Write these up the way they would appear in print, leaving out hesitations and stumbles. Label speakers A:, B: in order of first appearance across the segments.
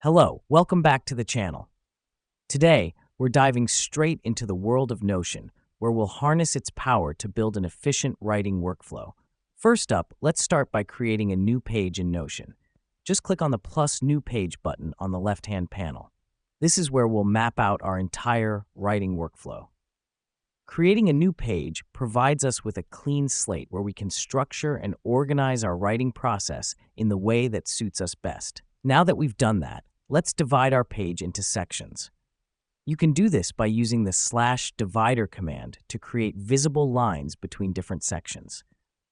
A: Hello, welcome back to the channel. Today, we're diving straight into the world of Notion, where we'll harness its power to build an efficient writing workflow. First up, let's start by creating a new page in Notion. Just click on the plus new page button on the left-hand panel. This is where we'll map out our entire writing workflow. Creating a new page provides us with a clean slate where we can structure and organize our writing process in the way that suits us best. Now that we've done that, let's divide our page into sections. You can do this by using the /divider command to create visible lines between different sections.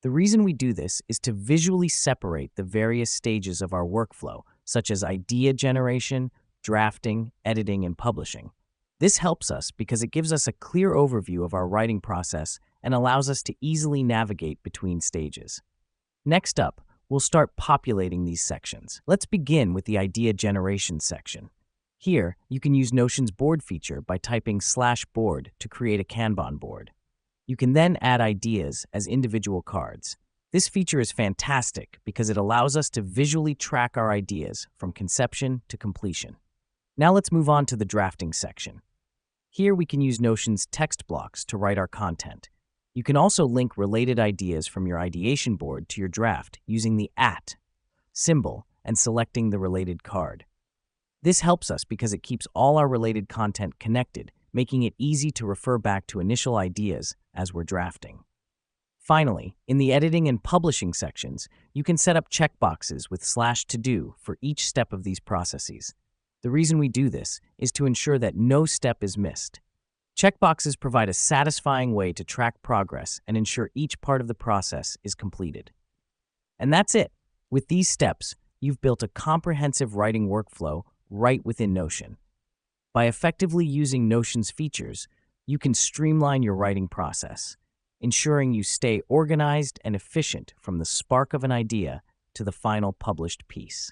A: The reason we do this is to visually separate the various stages of our workflow, such as idea generation, drafting, editing, and publishing. This helps us because it gives us a clear overview of our writing process and allows us to easily navigate between stages. Next up, we'll start populating these sections. Let's begin with the idea generation section. Here, you can use Notion's board feature by typing /board to create a Kanban board. You can then add ideas as individual cards. This feature is fantastic because it allows us to visually track our ideas from conception to completion. Now let's move on to the drafting section. Here we can use Notion's text blocks to write our content. You can also link related ideas from your ideation board to your draft using the @ symbol and selecting the related card. This helps us because it keeps all our related content connected, making it easy to refer back to initial ideas as we're drafting. Finally, in the editing and publishing sections, you can set up checkboxes with /to-do for each step of these processes. The reason we do this is to ensure that no step is missed. Checkboxes provide a satisfying way to track progress and ensure each part of the process is completed. And that's it. With these steps, you've built a comprehensive writing workflow right within Notion. By effectively using Notion's features, you can streamline your writing process, ensuring you stay organized and efficient from the spark of an idea to the final published piece.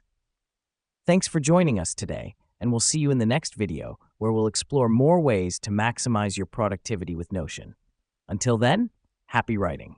A: Thanks for joining us today, and we'll see you in the next video where we'll explore more ways to maximize your productivity with Notion. Until then, happy writing.